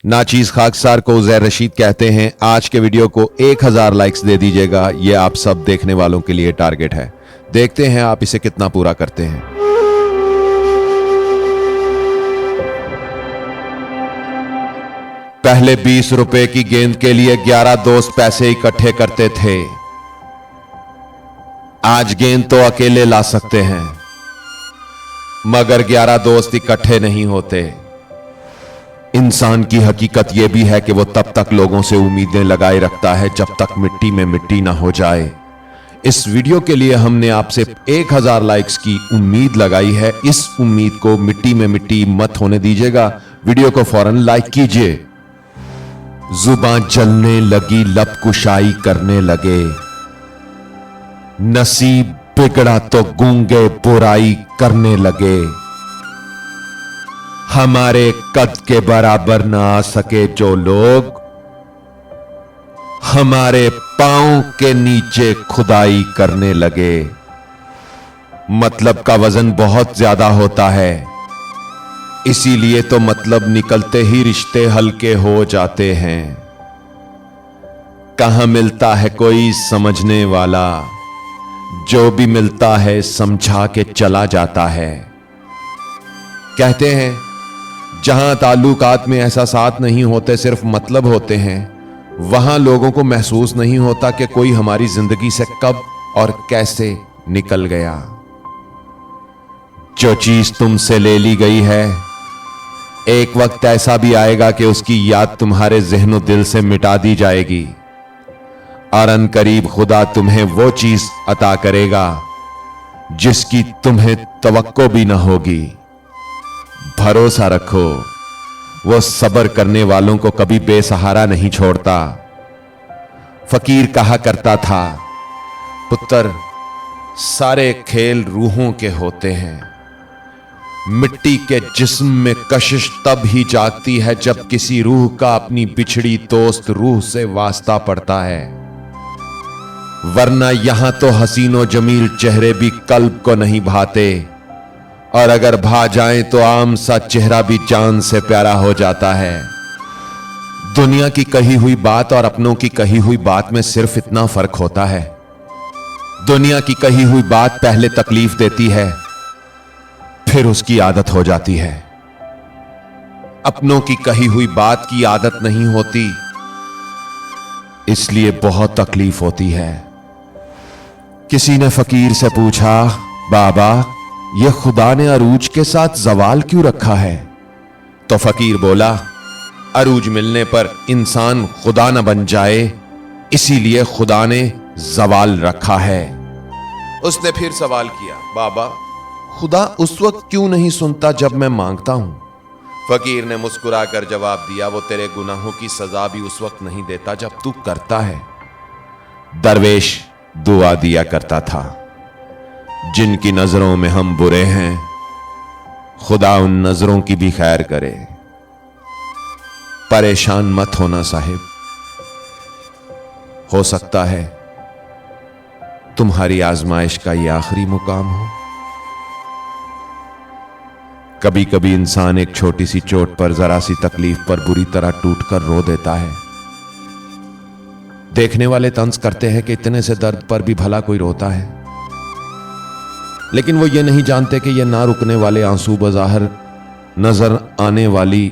नाचीज खाकसार को उज़ैर रशीद कहते हैं। आज के वीडियो को 1000 लाइक्स दे दीजिएगा, ये आप सब देखने वालों के लिए टारगेट है। देखते हैं आप इसे कितना पूरा करते हैं। पहले 20 रुपए की गेंद के लिए 11 दोस्त पैसे इकट्ठे करते थे। आज गेंद तो अकेले ला सकते हैं, मगर 11 दोस्त इकट्ठे नहीं होते। इंसान की हकीकत यह भी है कि वो तब तक लोगों से उम्मीदें लगाए रखता है जब तक मिट्टी में मिट्टी ना हो जाए। इस वीडियो के लिए हमने आपसे 1000 लाइक्स की उम्मीद लगाई है। इस उम्मीद को मिट्टी में मिट्टी मत होने दीजिएगा। वीडियो को फौरन लाइक कीजिए। जुबान जलने लगी, लब कुशाई करने लगे। नसीब बिगड़ा तो गूंगे बुराई करने लगे। हमारे कद के बराबर ना आ सके जो लोग, हमारे पांव के नीचे खुदाई करने लगे। मतलब का वजन बहुत ज्यादा होता है, इसीलिए तो मतलब निकलते ही रिश्ते हल्के हो जाते हैं। कहां मिलता है कोई समझने वाला, जो भी मिलता है समझा के चला जाता है। कहते हैं जहां ताल्लुकात में एहसासात नहीं होते, सिर्फ मतलब होते हैं, वहां लोगों को महसूस नहीं होता कि कोई हमारी जिंदगी से कब और कैसे निकल गया। जो चीज तुमसे ले ली गई है, एक वक्त ऐसा भी आएगा कि उसकी याद तुम्हारे ज़हन दिल से मिटा दी जाएगी, और अनकरीब खुदा तुम्हें वो चीज अता करेगा जिसकी तुम्हें तवक्को भी ना होगी। भरोसा रखो, वो सब्र करने वालों को कभी बेसहारा नहीं छोड़ता। फकीर कहा करता था, पुत्र सारे खेल रूहों के होते हैं। मिट्टी के जिस्म में कशिश तब ही जागती है जब किसी रूह का अपनी बिछड़ी दोस्त रूह से वास्ता पड़ता है, वरना यहां तो हसीनो जमील चेहरे भी कल्ब को नहीं भाते, और अगर भा जाएं तो आम सा चेहरा भी जान से प्यारा हो जाता है। दुनिया की कही हुई बात और अपनों की कही हुई बात में सिर्फ इतना फर्क होता है, दुनिया की कही हुई बात पहले तकलीफ देती है, फिर उसकी आदत हो जाती है। अपनों की कही हुई बात की आदत नहीं होती, इसलिए बहुत तकलीफ होती है। किसी ने फकीर से पूछा, बाबा यह खुदा ने अरूज के साथ जवाल क्यों रखा है? तो फकीर बोला, अरूज मिलने पर इंसान खुदा न बन जाए, इसीलिए खुदा ने जवाल रखा है। उसने फिर सवाल किया, बाबा खुदा उस वक्त क्यों नहीं सुनता जब मैं मांगता हूं? फकीर ने मुस्कुराकर जवाब दिया, वो तेरे गुनाहों की सजा भी उस वक्त नहीं देता जब तू करता है। दरवेश दुआ दिया करता था, जिनकी नजरों में हम बुरे हैं, खुदा उन नजरों की भी खैर करे। परेशान मत होना साहिब, हो सकता है तुम्हारी आजमाइश का यह आखिरी मुकाम हो। कभी कभी इंसान एक छोटी सी चोट पर, जरा सी तकलीफ पर बुरी तरह टूटकर रो देता है। देखने वाले तंज करते हैं कि इतने से दर्द पर भी भला कोई रोता है, लेकिन वो ये नहीं जानते कि ये ना रुकने वाले आंसू बज़ाहिर नजर आने वाली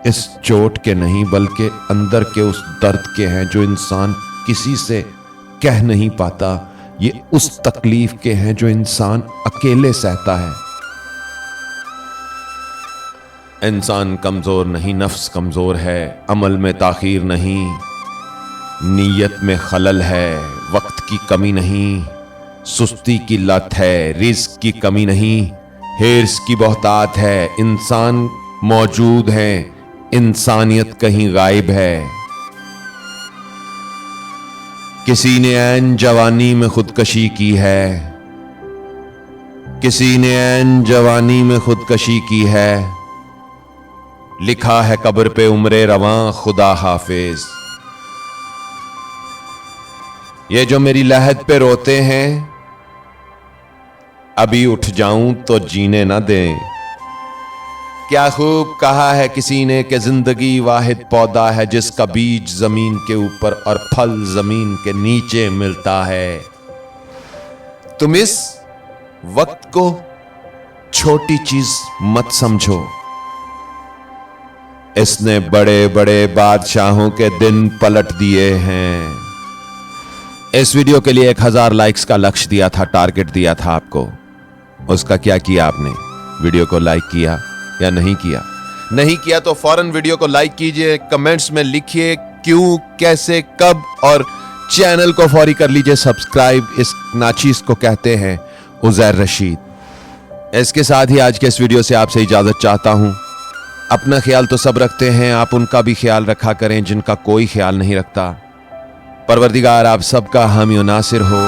इस चोट के नहीं, बल्कि अंदर के उस दर्द के हैं जो इंसान किसी से कह नहीं पाता। ये उस तकलीफ के हैं जो इंसान अकेले सहता है। इंसान कमजोर नहीं, नफ्स कमजोर है। अमल में ताखीर नहीं, नीयत में खलल है। वक्त की कमी नहीं, सुस्ती की लत है। रिस्क की कमी नहीं, हिर्स की बहुतात है। इंसान मौजूद है, इंसानियत कहीं गायब है। किसी ने ऐन जवानी में खुदकशी की है, किसी ने ऐन जवानी में खुदकशी की है। लिखा है कब्र पे उम्रे रवां खुदा हाफिज। ये जो मेरी लहद पे रोते हैं, अभी उठ जाऊं तो जीने ना दें। क्या खूब कहा है किसी ने कि जिंदगी वाहिद पौधा है जिसका बीज जमीन के ऊपर और फल जमीन के नीचे मिलता है। तुम इस वक्त को छोटी चीज मत समझो, इसने बड़े बड़े बादशाहों के दिन पलट दिए हैं। इस वीडियो के लिए 1000 लाइक्स का लक्ष्य दिया था, टारगेट दिया था आपको, उसका क्या किया आपने? वीडियो को लाइक किया या नहीं किया? नहीं किया तो फौरन वीडियो को लाइक कीजिए, कमेंट्स में लिखिए क्यों, कैसे, कब, और चैनल को फौरी कर लीजिए सब्सक्राइब। इस नाचीज को कहते हैं उज़ैर रशीद। इसके साथ ही आज के इस वीडियो से आपसे इजाजत चाहता हूं। अपना ख्याल तो सब रखते हैं, आप उनका भी ख्याल रखा करें जिनका कोई ख्याल नहीं रखता। परवरदिगार आप सबका हामी और नासिर हो।